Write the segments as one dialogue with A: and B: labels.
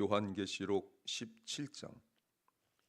A: 요한계시록 17장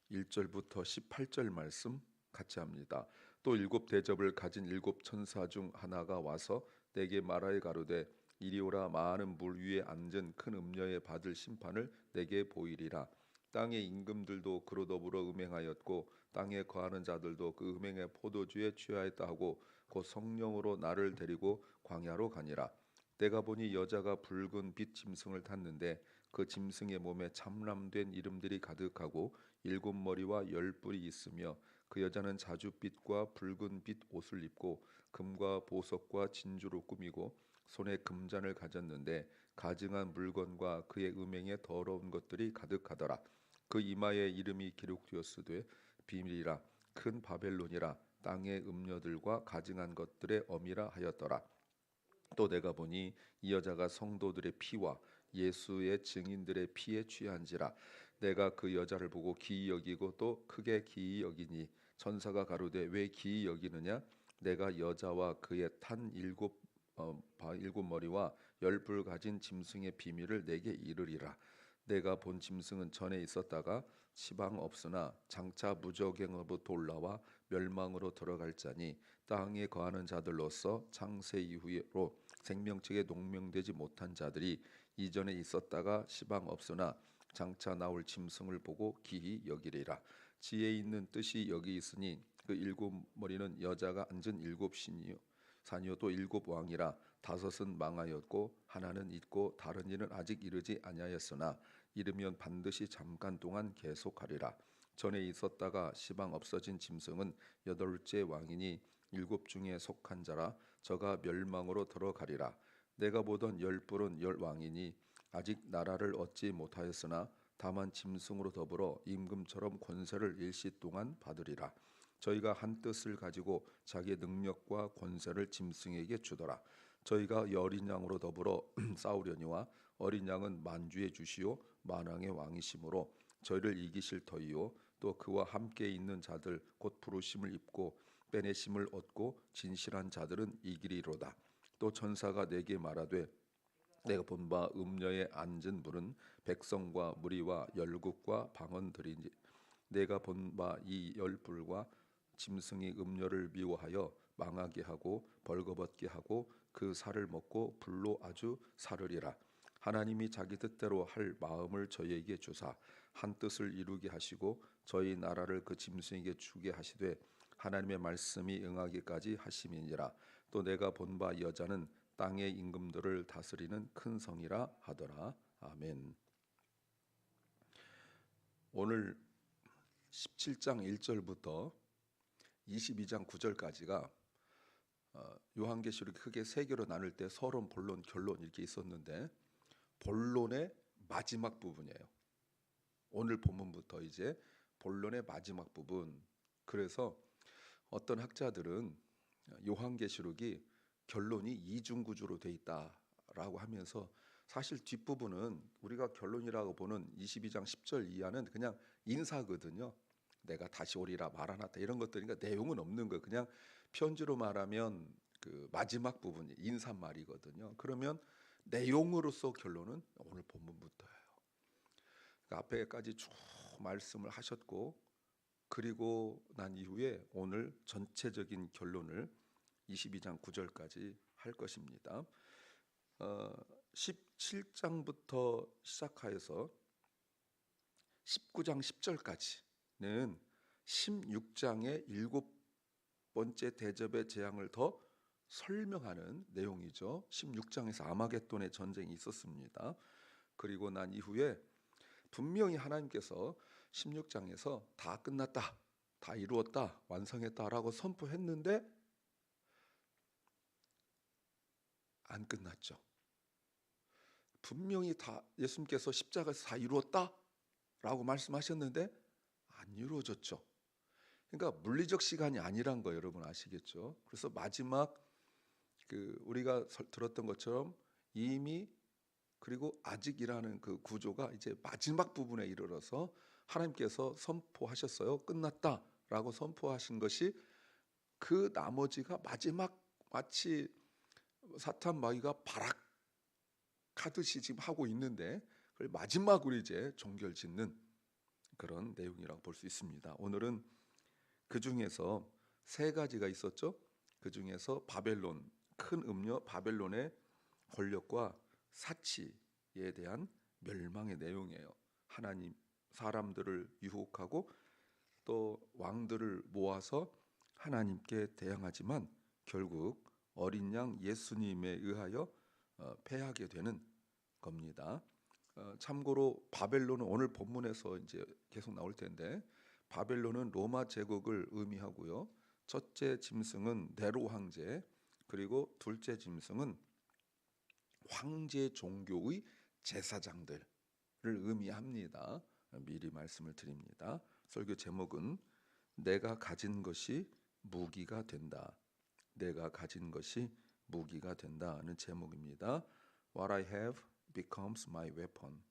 A: 1절부터 18절 말씀 같이 합니다. 또 일곱 대접을 가진 일곱 천사 중 하나가 와서 내게 말하여 가로되 이리 오라. 많은 물 위에 앉은 큰 음녀에 받을 심판을 내게 보이리라. 땅의 임금들도 그로 더불어 음행하였고 땅에 거하는 자들도 그 음행의 포도주에 취하였다 하고 곧 성령으로 나를 데리고 광야로 가니라. 내가 보니 여자가 붉은 빛 짐승을 탔는데 그 짐승의 몸에 참람된 이름들이 가득하고 일곱 머리와 열 뿔이 있으며 그 여자는 자줏빛과 붉은 빛 옷을 입고 금과 보석과 진주로 꾸미고 손에 금잔을 가졌는데 가증한 물건과 그의 음행에 더러운 것들이 가득하더라. 그 이마에 이름이 기록되었으되 비밀이라 큰 바벨론이라 땅의 음녀들과 가증한 것들의 어미라 하였더라. 또 내가 보니 이 여자가 성도들의 피와 예수의 증인들의 피에 취한지라. 내가 그 여자를 보고 기이 여기고 또 크게 기이 여기니 천사가 가로되 왜 기이 여기느냐. 내가 여자와 그의 탄 일곱 머리와 열 뿔 가진 짐승의 비밀을 내게 이르리라. 내가 본 짐승은 전에 있었다가 지방 없으나 장차 무저갱으로부터 올라와 멸망으로 들어갈 자니 땅에 거하는 자들로서 창세 이후로 생명책에 농명되지 못한 자들이 이전에 있었다가 시방 없으나 장차 나올 짐승을 보고 기히 여기리라. 지혜 있는 뜻이 여기 있으니 그 일곱 머리는 여자가 앉은 일곱 신이요 산이요 또 일곱 왕이라. 다섯은 망하였고 하나는 있고 다른 이는 아직 이르지 아니하였으나 이르면 반드시 잠깐 동안 계속하리라. 전에 있었다가 시방 없어진 짐승은 여덟째 왕이니 일곱 중에 속한 자라. 저가 멸망으로 들어가리라. 내가 보던 열 뿔은 열 왕이니 아직 나라를 얻지 못하였으나 다만 짐승으로 더불어 임금처럼 권세를 일시 동안 받으리라. 저희가 한 뜻을 가지고 자기의 능력과 권세를 짐승에게 주더라. 저희가 어린 양으로 더불어 싸우려니와 어린 양은 만주의 주시오 만왕의 왕이시므로 저희를 이기실 터이요 또 그와 함께 있는 자들 곧 부르심을 입고 빼내심을 얻고 진실한 자들은 이기리로다. 또 천사가 내게 말하되 내가 본 바 음녀에 앉은 물은 백성과 무리와 열국과 방언들이니 내가 본 바 이 열불과 짐승이 음녀를 미워하여 망하게 하고 벌거벗게 하고 그 살을 먹고 불로 아주 사르리라. 하나님이 자기 뜻대로 할 마음을 저희에게 주사 한 뜻을 이루게 하시고 저희 나라를 그 짐승에게 주게 하시되 하나님의 말씀이 응하기까지 하심이니라. 또 내가 본 바 여자는 땅의 임금들을 다스리는 큰 성이라 하더라. 아멘. 오늘 17장 1절부터 22장 9절까지가 요한계시록이 크게 세 개로 나눌 때 서론, 본론, 결론 이렇게 있었는데 본론의 마지막 부분이에요. 오늘 본문부터 이제 본론의 마지막 부분. 그래서 어떤 학자들은 요한계시록이 결론이 이중구조로 돼 있다라고 하면서 사실 뒷부분은 우리가 결론이라고 보는 22장 10절 이하는 그냥 인사거든요. 내가 다시 오리라 마라나타 이런 것들이니까 내용은 없는 거예요. 그냥 편지로 말하면 그 마지막 부분이 인사말이거든요. 그러면 내용으로서 결론은 오늘 본문부터예요. 그러니까 앞에까지 쭉 말씀을 하셨고 그리고 난 이후에 오늘 전체적인 결론을 22장 9절까지 할 것입니다. 17장부터 시작하여서 19장 10절까지는 16장의 일곱 번째 대접의 재앙을 더 설명하는 내용이죠. 16장에서 아마겟돈의 전쟁이 있었습니다. 그리고 난 이후에 분명히 하나님께서 16장에서 다 끝났다, 다 이루었다, 완성했다라고 선포했는데 안 끝났죠. 분명히 다 예수님께서 십자가에서 다 이루었다라고 말씀하셨는데 안 이루어졌죠. 그러니까 물리적 시간이 아니란 거 여러분 아시겠죠? 그래서 마지막 우리가 들었던 것처럼 이미 그리고 아직이라는 그 구조가 이제 마지막 부분에 이르러서 하나님께서 선포하셨어요. 끝났다라고 선포하신 것이 그 나머지가 마지막 마치 사탄 마귀가 발악하듯이 지금 하고 있는데 마지막으로 이제 종결짓는 그런 내용이라고 볼 수 있습니다. 오늘은 그 중에서 세 가지가 있었죠. 그 중에서 바벨론, 큰 음녀 바벨론의 권력과 사치에 대한 멸망의 내용이에요. 하나님 사람들을 유혹하고 또 왕들을 모아서 하나님께 대항하지만 결국 어린 양 예수님에 의하여 패하게 되는 겁니다. 참고로 바벨론은 오늘 본문에서 이제 계속 나올 텐데 바벨론은 로마 제국을 의미하고요. 첫째 짐승은 네로 황제, 그리고 둘째 짐승은 황제 종교의 제사장들을 의미합니다. 미리 말씀을 드립니다. 설교 제목은 내가 가진 것이 무기가 된다. 내가 가진 것이 무기가 된다는 제목입니다. What I have becomes my weapon.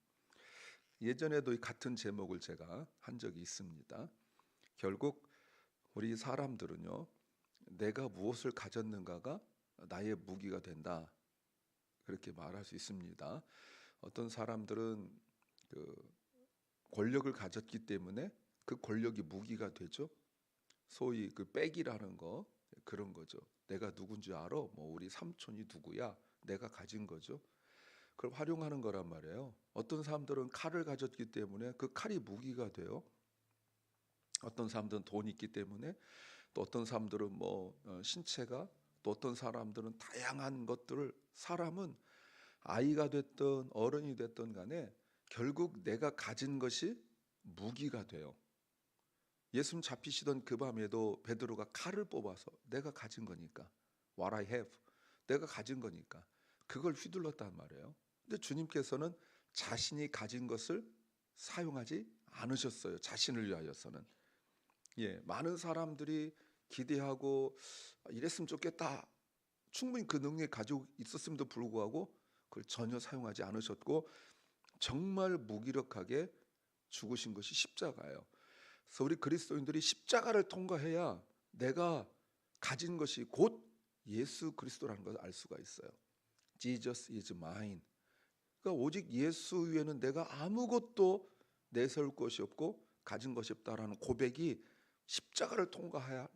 A: 예전에도 같은 제목을 제가 한 적이 있습니다. 결국 우리 사람들은요, 내가 무엇을 가졌는가가 나의 무기가 된다, 그렇게 말할 수 있습니다. 어떤 사람들은 그 권력을 가졌기 때문에 그 권력이 무기가 되죠. 소위 그 백이라는 거, 그런 거죠. 내가 누군지 알아? 뭐 우리 삼촌이 누구야? 내가 가진 거죠. 그걸 활용하는 거란 말이에요. 어떤 사람들은 칼을 가졌기 때문에 그 칼이 무기가 돼요. 어떤 사람들은 돈이 있기 때문에, 또 어떤 사람들은 뭐 신체가, 또 어떤 사람들은 다양한 것들을, 사람은 아이가 됐든 어른이 됐든 간에 결국 내가 가진 것이 무기가 돼요. 예수님 잡히시던 그 밤에도 베드로가 칼을 뽑아서 내가 가진 거니까, what I have, 내가 가진 거니까 그걸 휘둘렀단 말이에요. 근데 주님께서는 자신이 가진 것을 사용하지 않으셨어요. 자신을 위하여서는. 많은 사람들이 기대하고 이랬으면 좋겠다, 충분히 그 능력이 가지고 있었음에도 불구하고 그걸 전혀 사용하지 않으셨고 정말 무기력하게 죽으신 것이 십자가예요. 그래서 우리 그리스도인들이 십자가를 통과해야 내가 가진 것이 곧 예수 그리스도라는 것을 알 수가 있어요. Jesus is mine. 그러니까 오직 예수 위에는 내가 아무것도 내세울 것이 없고 가진 것이 없다라는 고백이 십자가를 통과해야,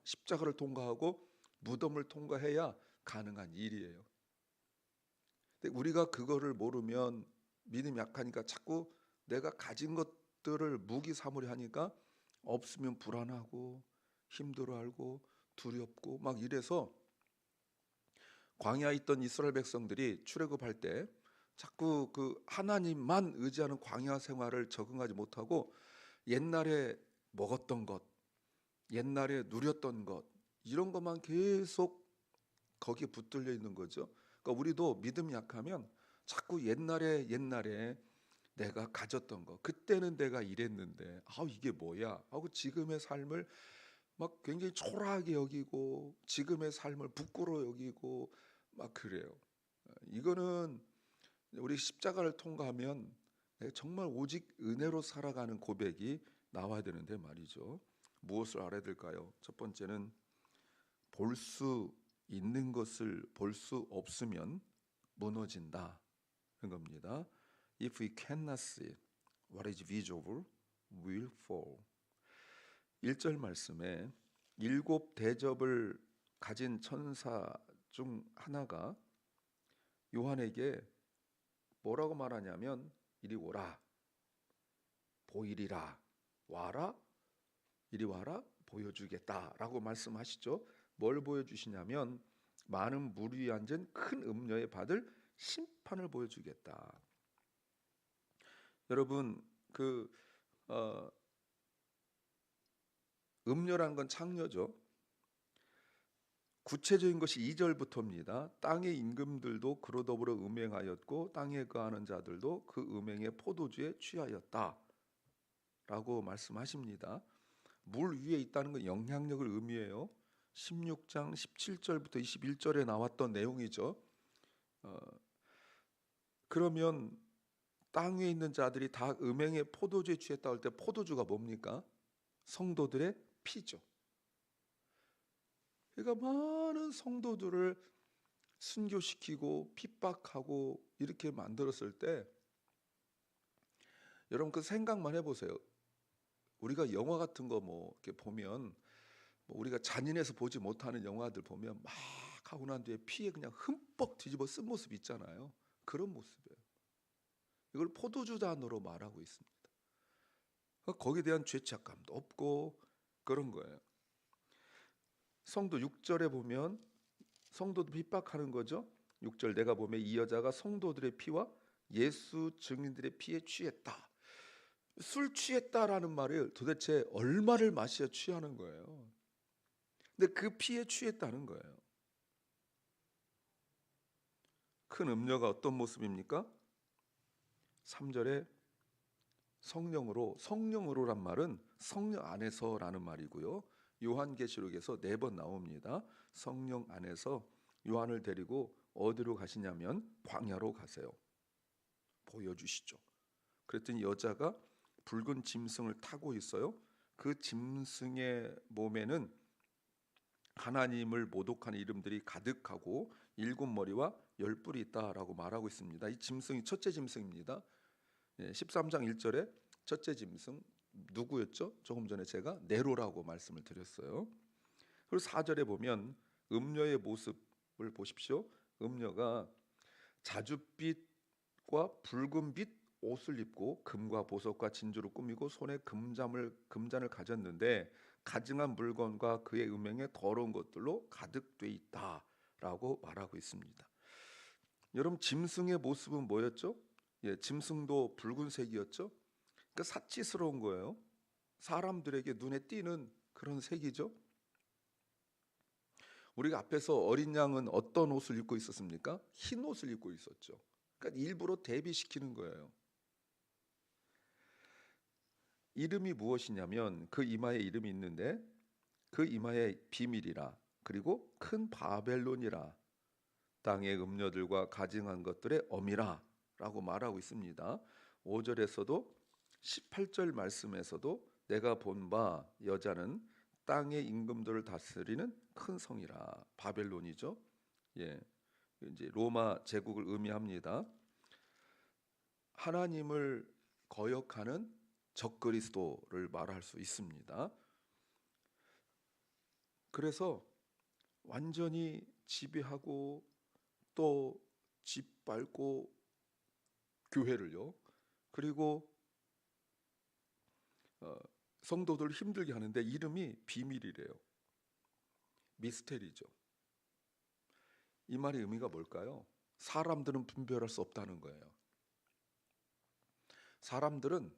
A: 십자가를 통과하고 무덤을 통과해야 가능한 일이에요. 근데 우리가 그거를 모르면, 믿음이 약하니까 자꾸 내가 가진 것들을 무기 삼으려 하니까 없으면 불안하고 힘들어하고 두렵고 막 이래서 광야에 있던 이스라엘 백성들이 출애굽할 때 자꾸 그 하나님만 의지하는 광야 생활을 적응하지 못하고 옛날에 먹었던 것, 옛날에 누렸던 것, 이런 것만 계속 거기에 붙들려 있는 거죠. 그러니까 우리도 믿음이 약하면 자꾸 옛날에 내가 가졌던 거, 그때는 내가 이랬는데 이게 뭐야 하고 지금의 삶을 막 굉장히 초라하게 여기고 지금의 삶을 부끄러워 여기고 막 그래요. 이거는 우리 십자가를 통과하면 내가 정말 오직 은혜로 살아가는 고백이 나와야 되는데 말이죠. 무엇을 알아야 될까요? 첫 번째는 볼 수 있는 것을 볼 수 없으면 무너진다 는 겁니다. If we cannot see what is visible, we will fall. 1절 말씀에 일곱 대접을 가진 천사 중 하나가 요한에게 뭐라고 말하냐면 이리 오라, 보이리라, 와라, 이리 와라, 보여주겠다라고 말씀하시죠. 뭘 보여주시냐면 많은 물 위에 앉은 큰 음녀에 받을 심판을 보여주겠다. 여러분, 그 음녀라는 건 창녀죠. 구체적인 것이 2절부터입니다. 땅의 임금들도 그로 더불어 음행하였고 땅에 거하는 자들도 그 음행의 포도주에 취하였다 라고 말씀하십니다. 물 위에 있다는 건 영향력을 의미해요. 16장 17절부터 21절에 나왔던 내용이죠. 그러면 땅 위에 있는 자들이 다 음행의 포도주에 취했다 할 때 포도주가 뭡니까? 성도들의 피죠. 그러니까 많은 성도들을 순교시키고 핍박하고 이렇게 만들었을 때 여러분 그 생각만 해보세요. 우리가 영화 같은 거 뭐 이렇게 보면 우리가 잔인해서 보지 못하는 영화들 보면 막 하고 난 뒤에 피에 그냥 흠뻑 뒤집어 쓴 모습 있잖아요. 그런 모습이에요. 이걸 포도주잔으로 말하고 있습니다. 거기에 대한 죄책감도 없고 그런 거예요. 성도 6절에 보면 성도도 핍박하는 거죠. 6절 내가 보면 이 여자가 성도들의 피와 예수 증인들의 피에 취했다. 술 취했다라는 말을 도대체 얼마를 마셔야 취하는 거예요. 근데 그 피에 취했다는 거예요. 큰 음녀가 어떤 모습입니까? 3절에 성령으로란 말은 성령 안에서라는 말이고요. 요한계시록에서 4번 나옵니다. 성령 안에서 요한을 데리고 어디로 가시냐면 광야로 가세요. 보여주시죠. 그랬더니 여자가 붉은 짐승을 타고 있어요. 그 짐승의 몸에는 하나님을 모독하는 이름들이 가득하고 7머리와 10뿔이 있다라고 말하고 있습니다. 이 짐승이 첫째 짐승입니다. 13장 1절에 첫째 짐승 누구였죠? 조금 전에 제가 네로라고 말씀을 드렸어요. 그리고 4절에 보면 음녀의 모습을 보십시오. 음녀가 자줏빛과 붉은빛 옷을 입고 금과 보석과 진주로 꾸미고 손에 금잔을 가졌는데 가증한 물건과 그의 음행에 더러운 것들로 가득돼 있다라고 말하고 있습니다. 여러분 짐승의 모습은 뭐였죠? 짐승도 붉은색이었죠. 그러니까 사치스러운 거예요. 사람들에게 눈에 띄는 그런 색이죠. 우리가 앞에서 어린 양은 어떤 옷을 입고 있었습니까? 흰 옷을 입고 있었죠. 그러니까 일부러 대비시키는 거예요. 이름이 무엇이냐면 그 이마에 이름이 있는데 그 이마에 비밀이라 그리고 큰 바벨론이라 땅의 음녀들과 가증한 것들의 어미라 라고 말하고 있습니다. 5절에서도 18절 말씀에서도 내가 본 바 여자는 땅의 임금들을 다스리는 큰 성이라 바벨론이죠. 이제 로마 제국을 의미합니다. 하나님을 거역하는 적그리스도를 말할 수 있습니다. 그래서 완전히 지배하고 또 짓밟고 교회를요. 그리고 성도들 힘들게 하는데 이름이 비밀이래요. 미스테리죠. 이 말의 의미가 뭘까요? 사람들은 분별할 수 없다는 거예요. 사람들은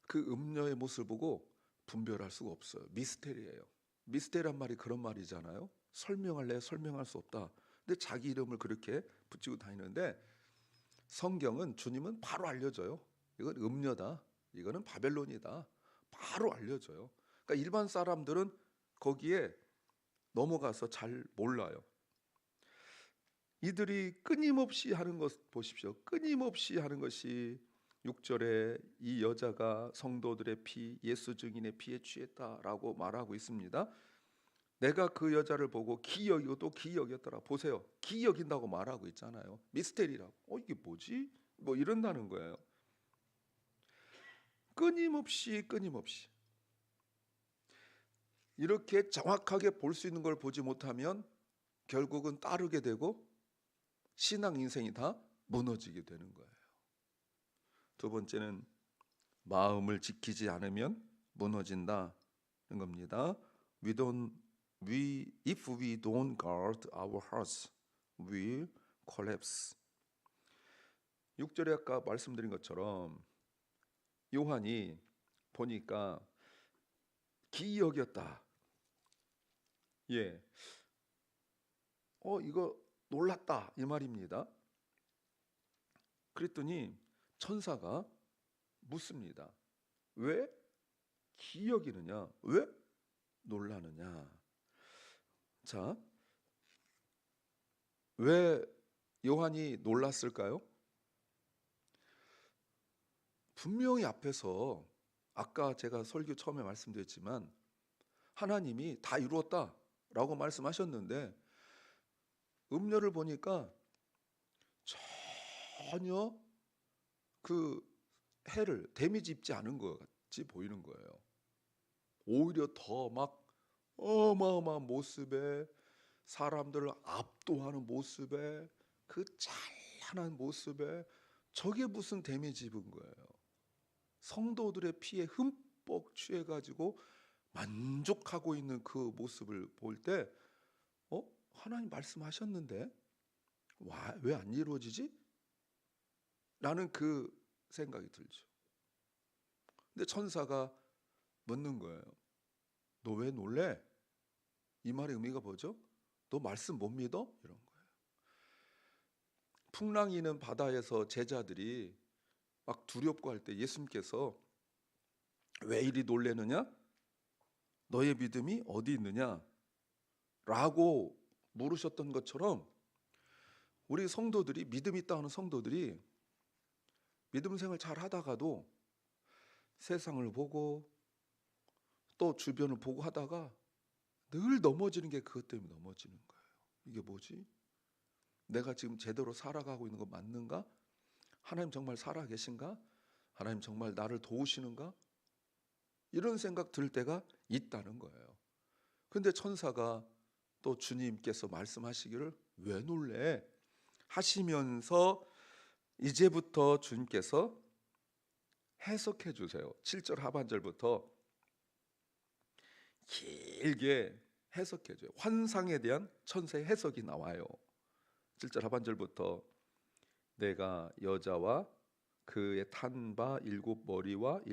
A: 그 음녀의 모습을 보고 분별할 수가 없어요. 미스테리예요. 미스테리란 말이 그런 말이잖아요. 설명할 수 없다. 근데 자기 이름을 그렇게 붙이고 다니는데 성경은 주님은 바로 알려줘요. 이건 음녀다. 이거는 바벨론이다. 바로 알려줘요. 그러니까 일반 사람들은 거기에 넘어가서 잘 몰라요. 이들이 끊임없이 하는 것 보십시오. 끊임없이 하는 것이 6절에 이 여자가 성도들의 피, 예수 증인의 피에 취했다라고 말하고 있습니다. 내가 그 여자를 보고 기여기고 또 기여겼더라. 보세요. 기여긴다고 말하고 있잖아요. 미스테리라고. 이게 뭐지? 뭐 이런다는 거예요. 끊임없이 이렇게 정확하게 볼 수 있는 걸 보지 못하면 결국은 따르게 되고 신앙 인생이 다 무너지게 되는 거예요. 두 번째는 마음을 지키지 않으면 무너진다는 겁니다. If we don't guard our hearts, we collapse. 6절에 아까 말씀드린 것처럼 요한이 보니까 기이역이었다. 이거 놀랐다 이 말입니다. 그랬더니 천사가 묻습니다. 왜 기이역이느냐? 왜 놀라느냐? 자, 왜 요한이 놀랐을까요? 분명히 앞에서 아까 제가 설교 처음에 말씀드렸지만 하나님이 다 이루었다라고 말씀하셨는데 음료를 보니까 전혀 그 해를 데미지 입지 않은 것 같이 보이는 거예요. 오히려 더 막 어마어마한 모습에, 사람들을 압도하는 모습에, 그 찬란한 모습에 저게 무슨 데미지 입은 거예요. 성도들의 피에 흠뻑 취해가지고 만족하고 있는 그 모습을 볼 때 하나님 말씀하셨는데 왜 안 이루어지지? 라는 그 생각이 들죠. 근데 천사가 묻는 거예요. 너 왜 놀래? 이 말의 의미가 뭐죠? 너 말씀 못 믿어? 이런 거예요. 풍랑이는 바다에서 제자들이 막 두렵고 할 때 예수님께서 왜 이리 놀래느냐? 너의 믿음이 어디 있느냐? 라고 물으셨던 것처럼 우리 성도들이, 믿음 있다 하는 성도들이 믿음 생활 잘 하다가도 세상을 보고 또 주변을 보고 하다가 늘 넘어지는 게 그것 때문에 넘어지는 거예요. 이게 뭐지? 내가 지금 제대로 살아가고 있는 거 맞는가? 하나님 정말 살아 계신가? 하나님 정말 나를 도우시는가? 이런 생각 들 때가 있다는 거예요. 근데 천사가 또 주님께서 말씀하시기를 왜 놀래? 하시면서 이제부터 주님께서 해석해 주세요. 7절 하반절부터 길게 해석해 줘요. 환상에 대한 천사의 해석이 나와요. 7절 하반절부터 내가 여자와 그의 탄 바 7머리와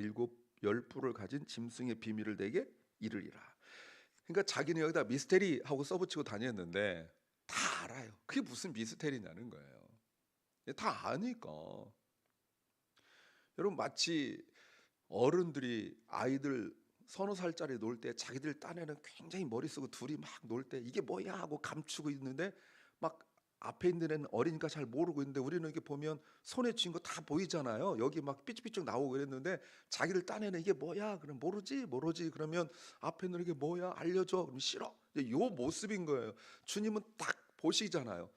A: 7열뿔을 가진 짐승의 비밀을 내게 이르리라. 그러니까 자기는 여기다 미스테리 하고 써붙이고 다녔는데 다 알아요. 그게 무슨 미스테리냐는 거예요. 다 아니까. 여러분 마치 어른들이 아이들 서너 살짜리 놀 때 자기들 딴에는 굉장히 머리 쓰고 둘이 막 놀 때 이게 뭐야 하고 감추고 있는데 막 앞에 있는 애는 어리니까 잘 모르고 있는데 우리는 이렇게 보면 손에 쥔 거 다 보이잖아요. 여기 막 삐쭉삐쭉 나오고 그랬는데 자기들 딴에는 이게 뭐야? 그럼 모르지 그러면 앞에 있는 이게 뭐야? 알려줘. 그럼 싫어. 요 모습인 거예요. 주님은 딱 보시잖아요.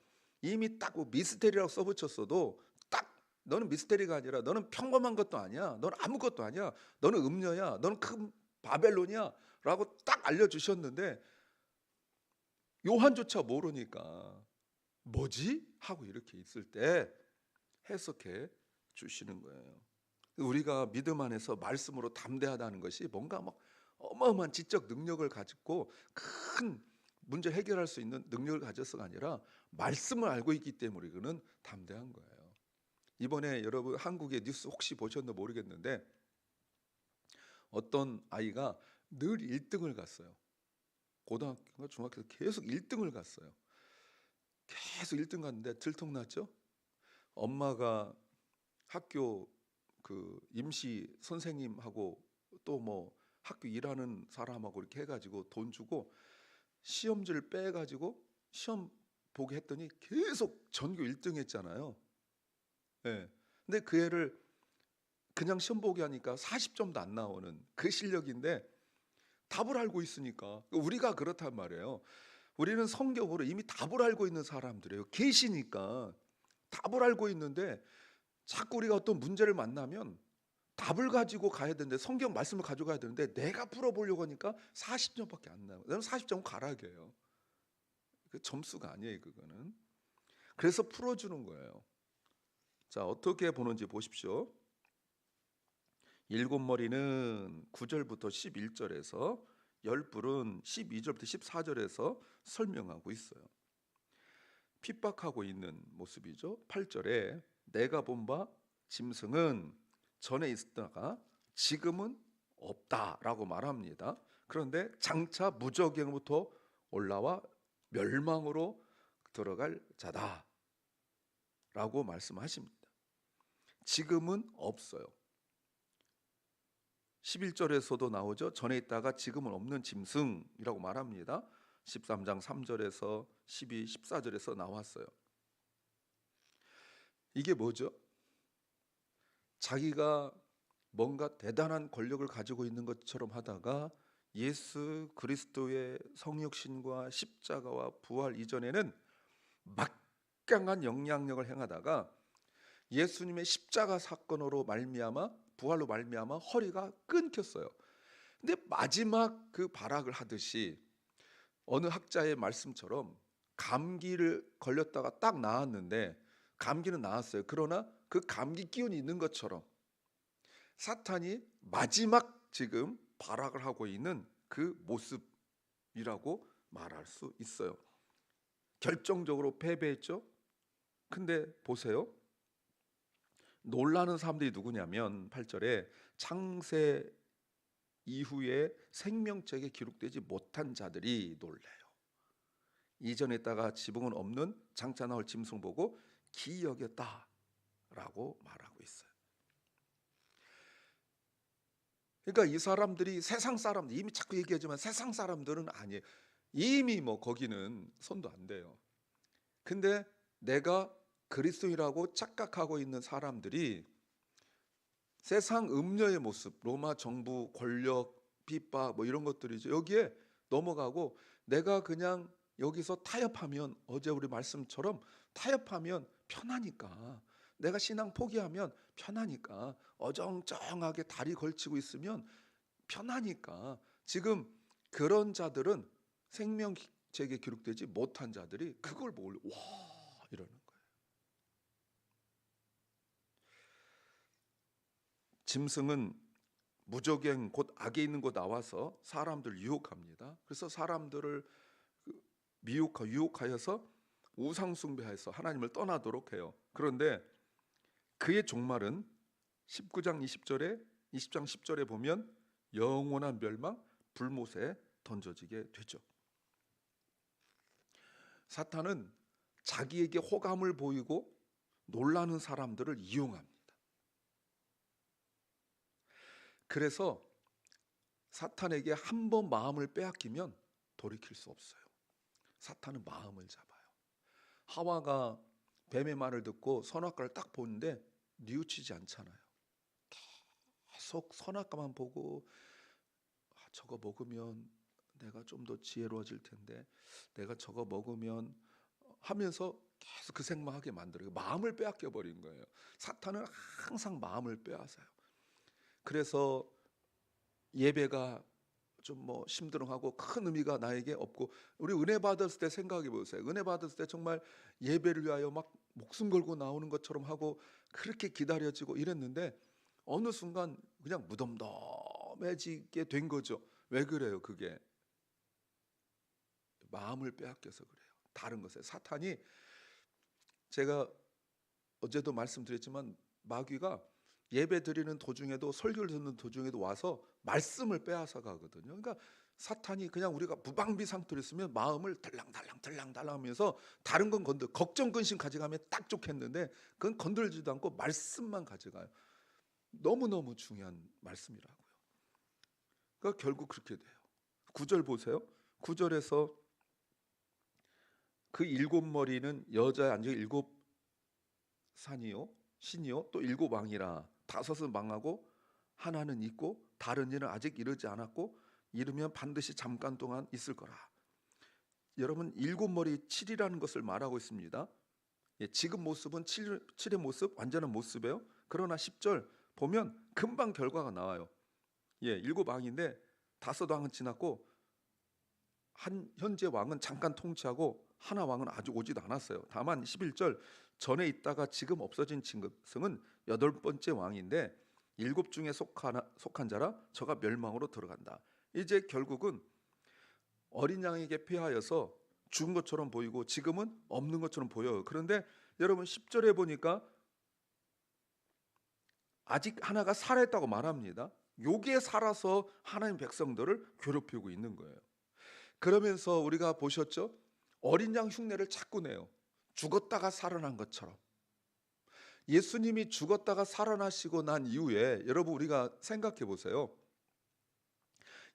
A: 이미 딱 미스테리라고 써붙였어도 딱 너는 미스테리가 아니라 너는 평범한 것도 아니야. 너는 아무것도 아니야. 너는 음녀야. 너는 큰 바벨론이야. 라고 딱 알려주셨는데 요한조차 모르니까 뭐지? 하고 이렇게 있을 때 해석해 주시는 거예요. 우리가 믿음 안에서 말씀으로 담대하다는 것이 뭔가 막 어마어마한 지적 능력을 가지고 큰 문제 해결할 수 있는 능력을 가져서가 아니라 말씀을 알고 있기 때문에 그는 담대한 거예요. 이번에 여러분 한국의 뉴스 혹시 보셨나 모르겠는데 어떤 아이가 늘 1등을 갔어요. 고등학교인가 중학교에서 계속 1등을 갔어요. 계속 1등 갔는데 들통났죠. 엄마가 학교 그 임시 선생님하고 또 뭐 학교 일하는 사람하고 이렇게 해가지고 돈 주고 시험지를 빼가지고 시험 보게 했더니 계속 전교 1등 했잖아요. 예. 근데 그 애를 그냥 시험 보게 하니까 40점도 안 나오는 그 실력인데 답을 알고 있으니까 우리가 그렇단 말이에요. 우리는 성경으로 이미 답을 알고 있는 사람들이에요. 계시니까 답을 알고 있는데 자꾸 우리가 어떤 문제를 만나면 답을 가지고 가야 되는데 성경 말씀을 가져가야 되는데 내가 풀어보려고 하니까 40점밖에 안 나와요. 나는 40점 가락이에요. 그 점수가 아니에요, 그거는. 그래서 풀어주는 거예요. 자, 어떻게 보는지 보십시오. 7머리는 9절부터 11절에서 10뿔은 12절부터 14절에서 설명하고 있어요. 핍박하고 있는 모습이죠. 8절에 내가 본 바 짐승은 전에 있다가 지금은 없다라고 말합니다. 그런데 장차 무저갱부터 올라와 멸망으로 들어갈 자다라고 말씀하십니다. 지금은 없어요. 11절에서도 나오죠. 전에 있다가 지금은 없는 짐승이라고 말합니다. 13장 3절에서 12, 14절에서 나왔어요. 이게 뭐죠? 자기가 뭔가 대단한 권력을 가지고 있는 것처럼 하다가 예수 그리스도의 성육신과 십자가와 부활 이전에는 막강한 영향력을 행하다가 예수님의 십자가 사건으로 말미암아 부활로 말미암아 허리가 끊겼어요. 근데 마지막 그 발악을 하듯이 어느 학자의 말씀처럼 감기를 걸렸다가 딱 나았는데 감기는 나았어요. 그러나 그 감기 기운이 있는 것처럼 사탄이 마지막 지금 발악을 하고 있는 그 모습이라고 말할 수 있어요. 결정적으로 패배했죠. 근데 보세요. 놀라는 사람들이 누구냐면 8절에 창세 이후에 생명책에 기록되지 못한 자들이 놀래요. 이전에 있다가 지붕은 없는 장차 나올 짐승 보고 기여겼다라고 말하고 있어요. 그러니까 이 사람들이 세상 사람들, 이미 자꾸 얘기하지만 세상 사람들은 아니에요. 이미 뭐 거기는 손도 안 대요. 근데 내가 그리스도인이라고 착각하고 있는 사람들이 세상 음녀의 모습, 로마 정부 권력 핍박 뭐 이런 것들이죠. 여기에 넘어가고 내가 그냥 여기서 타협하면, 어제 우리 말씀처럼 타협하면 편하니까, 내가 신앙 포기하면 편하니까, 어정쩡하게 다리 걸치고 있으면 편하니까, 지금 그런 자들은 생명책에 기록되지 못한 자들이 그걸 보고 와 이러는 거예요. 짐승은 무저갱 곧 악에 있는 곳 나와서 사람들을 유혹합니다. 그래서 사람들을 유혹하여서 우상숭배해서 하나님을 떠나도록 해요. 그런데 그의 종말은 19장 20절에 20장 10절에 보면 영원한 멸망, 불못에 던져지게 되죠. 사탄은 자기에게 호감을 보이고 놀라는 사람들을 이용합니다. 그래서 사탄에게 한 번 마음을 빼앗기면 돌이킬 수 없어요. 사탄은 마음을 잡아요. 하와가 뱀의 말을 듣고 선악과를 딱 보는데 뉘우치지 않잖아요. 계속 선악과만 보고 저거 먹으면 내가 좀 더 지혜로워질 텐데, 내가 저거 먹으면 하면서 계속 그 생각하게 만들어요. 마음을 빼앗겨 버린 거예요. 사탄은 항상 마음을 빼앗아요. 그래서 예배가 좀 뭐 심드렁하고 큰 의미가 나에게 없고, 우리 은혜 받았을 때 생각해 보세요. 은혜 받았을 때 정말 예배를 위하여 막 목숨 걸고 나오는 것처럼 하고 그렇게 기다려지고 이랬는데 어느 순간 그냥 무덤덤해지게 된 거죠. 왜 그래요? 그게 마음을 빼앗겨서 그래요. 다른 것에 사탄이, 제가 어제도 말씀드렸지만 마귀가 예배 드리는 도중에도, 설교를 듣는 도중에도 와서 말씀을 빼앗아 가거든요. 그러니까 사탄이 그냥 우리가 무방비 상태로 있으면 마음을 들랑달랑 하면서 다른 건 걱정 근심 가져가면 딱 좋겠는데 그건 건들지도 않고 말씀만 가져가요. 너무너무 중요한 말씀이라고요. 그러니까 결국 그렇게 돼요. 9절 보세요. 9절에서 그 일곱 머리는 여자의 안적 일곱 산이요 신이요 또 일곱 왕이라, 다섯은 망하고 하나는 있고 다른 이는 아직 이르지 않았고 이르면 반드시 잠깐 동안 있을 거라. 여러분, 일곱 머리 7이라는 것을 말하고 있습니다. 지금 모습은 7의 모습, 완전한 모습이에요. 그러나 10절 보면 금방 결과가 나와요. 일곱 왕인데 다섯 왕은 지났고 한 현재 왕은 잠깐 통치하고 하나 왕은 아직 오지도 않았어요. 다만 11절 전에 있다가 지금 없어진 짐승은 여덟 번째 왕인데 일곱 중에 속한 자라 저가 멸망으로 들어간다. 이제 결국은 어린 양에게 패하여서 죽은 것처럼 보이고 지금은 없는 것처럼 보여요. 그런데 여러분 10절에 보니까 아직 하나가 살아있다고 말합니다. 요게 살아서 하나님 백성들을 괴롭히고 있는 거예요. 그러면서 우리가 보셨죠? 어린 양 흉내를 자꾸 내요. 죽었다가 살아난 것처럼. 예수님이 죽었다가 살아나시고 난 이후에 여러분 우리가 생각해 보세요.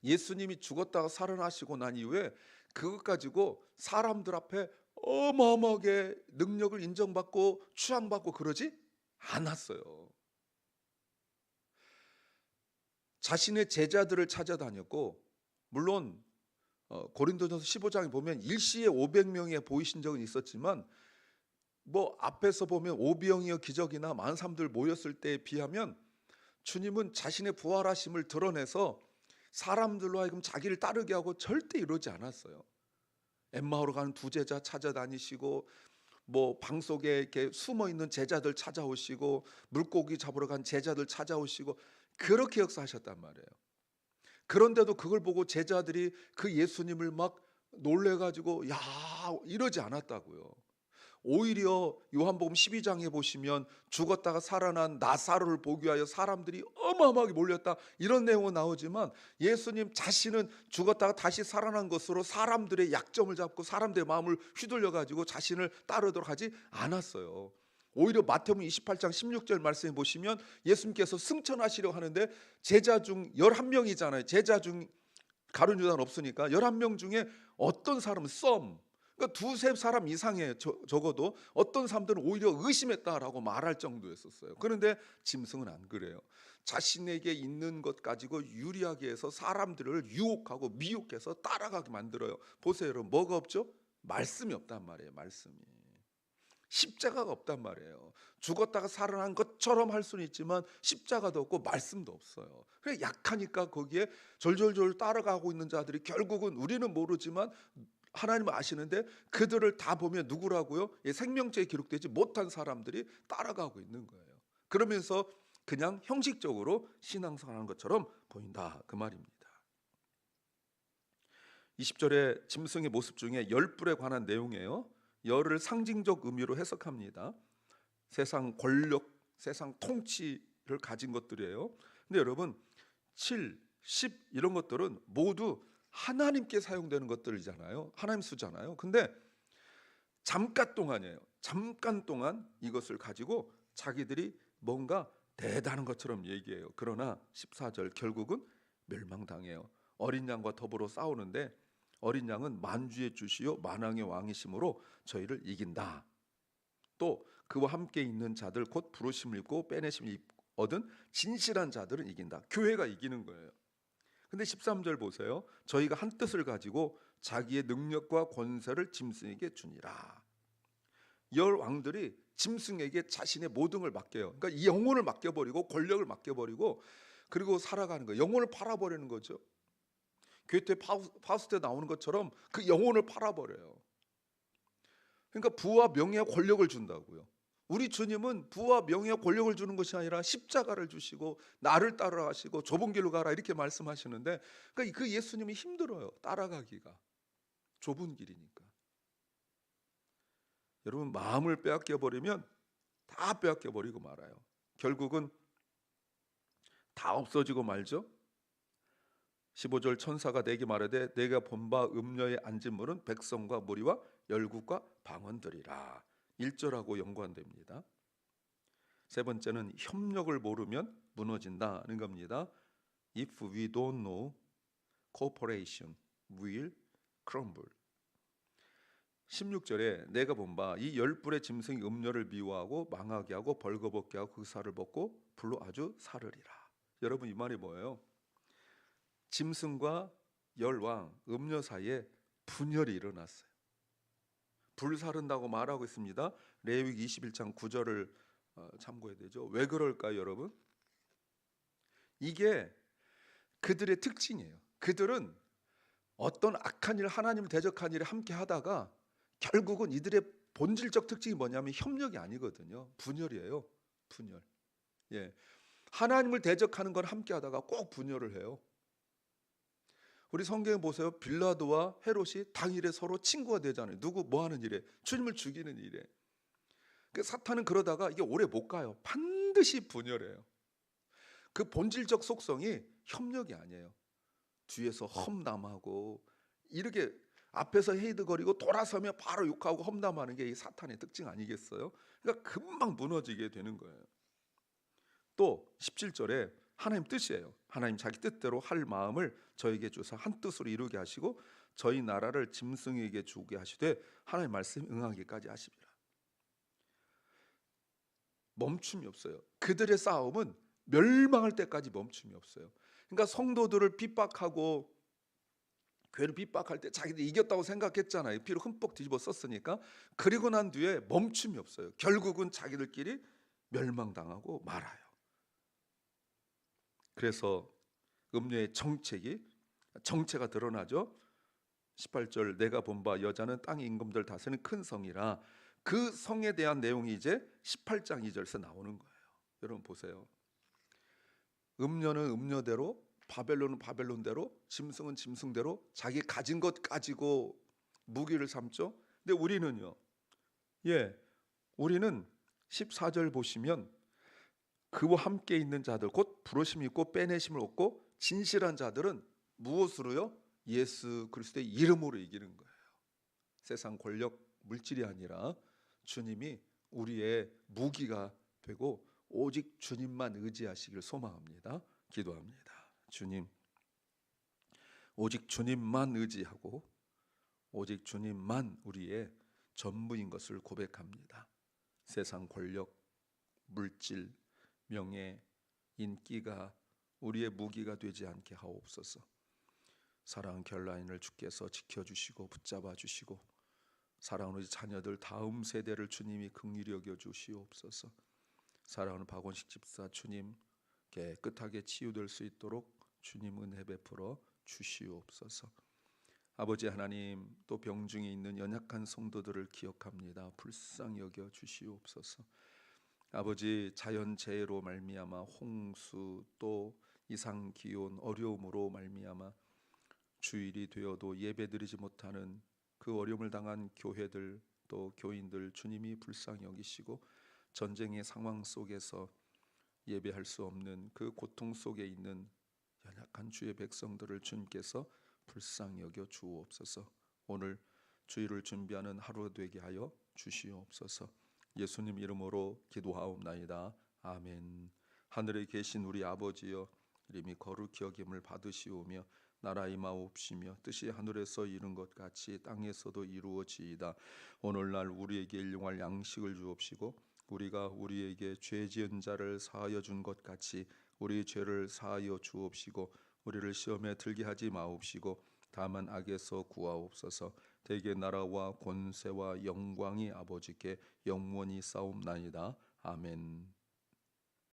A: 예수님이 죽었다가 살아나시고 난 이후에 그것 가지고 사람들 앞에 어마어마하게 능력을 인정받고 추앙받고 그러지 않았어요. 자신의 제자들을 찾아다녔고, 물론 고린도전서 15장에 보면 일시에 500명에 보이신 적은 있었지만 뭐 앞에서 보면 오병이어 기적이나 많은 사람들 모였을 때에 비하면 주님은 자신의 부활하심을 드러내서 사람들로 하여금 자기를 따르게 하고 절대 이러지 않았어요. 엠마오로 가는 두 제자 찾아다니시고, 뭐 방 속에 이렇게 숨어 있는 제자들 찾아오시고, 물고기 잡으러 간 제자들 찾아오시고, 그렇게 역사하셨단 말이에요. 그런데도 그걸 보고 제자들이 그 예수님을 막 놀래가지고 야 이러지 않았다고요. 오히려 요한복음 12장에 보시면 죽었다가 살아난 나사로를 보기 위하여 사람들이 어마어마하게 몰렸다, 이런 내용은 나오지만 예수님 자신은 죽었다가 다시 살아난 것으로 사람들의 약점을 잡고 사람들의 마음을 휘둘려 가지고 자신을 따르도록 하지 않았어요. 오히려 마태복음 28장 16절 말씀해 보시면 예수님께서 승천하시려고 하는데 제자 중 11명이잖아요. 제자 중 가룟 유다는 없으니까 11명 중에 어떤 사람은 그러니까 두세 사람 이상의 적어도 어떤 사람들은 오히려 의심했다라고 말할 정도였었어요. 그런데 짐승은 안 그래요. 자신에게 있는 것 가지고 유리하게 해서 사람들을 유혹하고 미혹해서 따라가게 만들어요. 보세요 여러분, 뭐가 없죠? 말씀이 없단 말이에요. 말씀이. 십자가가 없단 말이에요. 죽었다가 살아난 것처럼 할 수는 있지만 십자가도 없고 말씀도 없어요. 그래 약하니까 거기에 졸졸졸 따라가고 있는 자들이 결국은 우리는 모르지만 하나님은 아시는데 그들을 다 보면 누구라고요? 생명체에 기록되지 못한 사람들이 따라가고 있는 거예요. 그러면서 그냥 형식적으로 신앙생활하는 것처럼 보인다, 그 말입니다. 20절의 짐승의 모습 중에 열불에 관한 내용이에요. 열을 상징적 의미로 해석합니다. 세상 권력, 세상 통치를 가진 것들이에요. 근데 여러분 7, 10 이런 것들은 모두 하나님께 사용되는 것들이잖아요. 하나님 수잖아요. 근데 잠깐 동안이에요. 잠깐 동안 이것을 가지고 자기들이 뭔가 대단한 것처럼 얘기해요. 그러나 14절 결국은 멸망당해요. 어린 양과 더불어 싸우는데 어린 양은 만주의 주시요 만왕의 왕이심으로 저희를 이긴다. 또 그와 함께 있는 자들 곧 부르심을 입고 빼내심을 얻은 진실한 자들은 이긴다. 교회가 이기는 거예요. 근데 13절 보세요. 저희가 한 뜻을 가지고 자기의 능력과 권세를 짐승에게 주니라. 열 왕들이 짐승에게 자신의 모든 걸 맡겨요. 그러니까 이 영혼을 맡겨버리고 권력을 맡겨버리고 그리고 살아가는 거예요. 영혼을 팔아버리는 거죠. 괴테 파우스트에 나오는 것처럼 그 영혼을 팔아버려요. 그러니까 부와 명예와 권력을 준다고요. 우리 주님은 부와 명예와 권력을 주는 것이 아니라 십자가를 주시고 나를 따라가시고 좁은 길로 가라 이렇게 말씀하시는데, 그러니까 그 예수님이 힘들어요. 따라가기가 좁은 길이니까. 여러분 마음을 빼앗겨 버리면 다 빼앗겨 버리고 말아요. 결국은 다 없어지고 말죠. 15절 천사가 내게 말하되 내가 본 바 음녀에 앉은 물은 백성과 무리와 열국과 방언들이라. 1절하고 연관됩니다. 세 번째는 협력을 모르면 무너진다는 겁니다. If we don't know cooperation will crumble. 16절에 내가 본 바 이 열불의 짐승이 음녀를 미워하고 망하게 하고 벌거벗게 하고 그 살을 벗고 불로 아주 사르리라. 여러분 이 말이 뭐예요? 짐승과 열왕 음녀 사이에 분열이 일어났어요. 불사른다고 말하고 있습니다. 레위기 21장 9절을 참고해야 되죠. 왜 그럴까요, 여러분? 이게 그들의 특징이에요. 그들은 어떤 악한 일, 하나님을 대적한 일에 함께 하다가 결국은 이들의 본질적 특징이 뭐냐면 협력이 아니거든요. 분열이에요. 분열. 예. 하나님을 대적하는 건 함께 하다가 꼭 분열을 해요. 우리 성경에 보세요. 빌라도와 헤롯이 당일에 서로 친구가 되잖아요. 누구 뭐 하는 일에? 주님을 죽이는 일에. 그 사탄은 그러다가 이게 오래 못 가요. 반드시 분열해요. 그 본질적 속성이 협력이 아니에요. 뒤에서 험담하고 이렇게 앞에서 헤이드거리고 돌아서면 바로 욕하고 험담하는 게 이 사탄의 특징 아니겠어요? 그러니까 금방 무너지게 되는 거예요. 또 17절에 하나님 뜻이에요. 하나님 자기 뜻대로 할 마음을 저에게 주사 한 뜻으로 이루게 하시고 저희 나라를 짐승에게 주게 하시되 하나님 말씀 응하기까지 하십니다. 멈춤이 없어요. 그들의 싸움은 멸망할 때까지 멈춤이 없어요. 그러니까 성도들을 핍박하고 교회를 핍박할 때 자기들이 이겼다고 생각했잖아요. 피로 흠뻑 뒤집어 썼으니까. 그리고 난 뒤에 멈춤이 없어요. 결국은 자기들끼리 멸망당하고 말아요. 그래서 음료의 정체가 드러나죠. 18절 내가 본 바 여자는 땅의 임금들 다스리는 큰 성이라, 그 성에 대한 내용이 이제 18장 2절에서 나오는 거예요. 여러분 보세요. 음료는 음료대로, 바벨론은 바벨론대로, 짐승은 짐승대로 자기 가진 것 가지고 무기를 삼죠. 근데 우리는요, 우리는 14절 보시면 그와 함께 있는 자들, 곧 부르심 있고 빼내심을 얻고 진실한 자들은 무엇으로요? 예수 그리스도의 이름으로 이기는 거예요. 세상 권력, 물질이 아니라 주님이 우리의 무기가 되고 오직 주님만 의지하시길 소망합니다. 기도합니다. 주님, 오직 주님만 의지하고 오직 주님만 우리의 전부인 것을 고백합니다. 세상 권력, 물질, 명예, 인기가 우리의 무기가 되지 않게 하옵소서. 사랑하는 결라인을 주께서 지켜주시고 붙잡아 주시고, 사랑하는 우리 자녀들 다음 세대를 주님이 긍휼히 여겨 주시옵소서. 사랑하는 박원식 집사 주님, 깨끗하게 치유될 수 있도록 주님 은혜 베풀어 주시옵소서. 아버지 하나님, 또 병중에 있는 연약한 성도들을 기억합니다. 불쌍히 여겨 주시옵소서. 아버지, 자연재해로 말미암아 홍수, 또 이상기온, 어려움으로 말미암아 주일이 되어도 예배드리지 못하는 그 어려움을 당한 교회들, 또 교인들 주님이 불쌍히 여기시고, 전쟁의 상황 속에서 예배할 수 없는 그 고통 속에 있는 연약한 주의 백성들을 주님께서 불쌍히 여겨 주옵소서. 오늘 주일을 준비하는 하루 되게 하여 주시옵소서. 예수님 이름으로 기도하옵나이다. 아멘. 하늘에 계신 우리 아버지여, 이름이 거룩히 여김을 받으시오며 나라 임하옵시며 뜻이 하늘에서 이룬 것 같이 땅에서도 이루어지이다. 오늘날 우리에게 일용할 양식을 주옵시고, 우리가 우리에게 죄 지은 자를 사하여 준 것 같이 우리 죄를 사하여 주옵시고, 우리를 시험에 들게 하지 마옵시고 다만 악에서 구하옵소서. 대개 나라와 권세와 영광이 아버지께 영원히 싸움나이다. 아멘.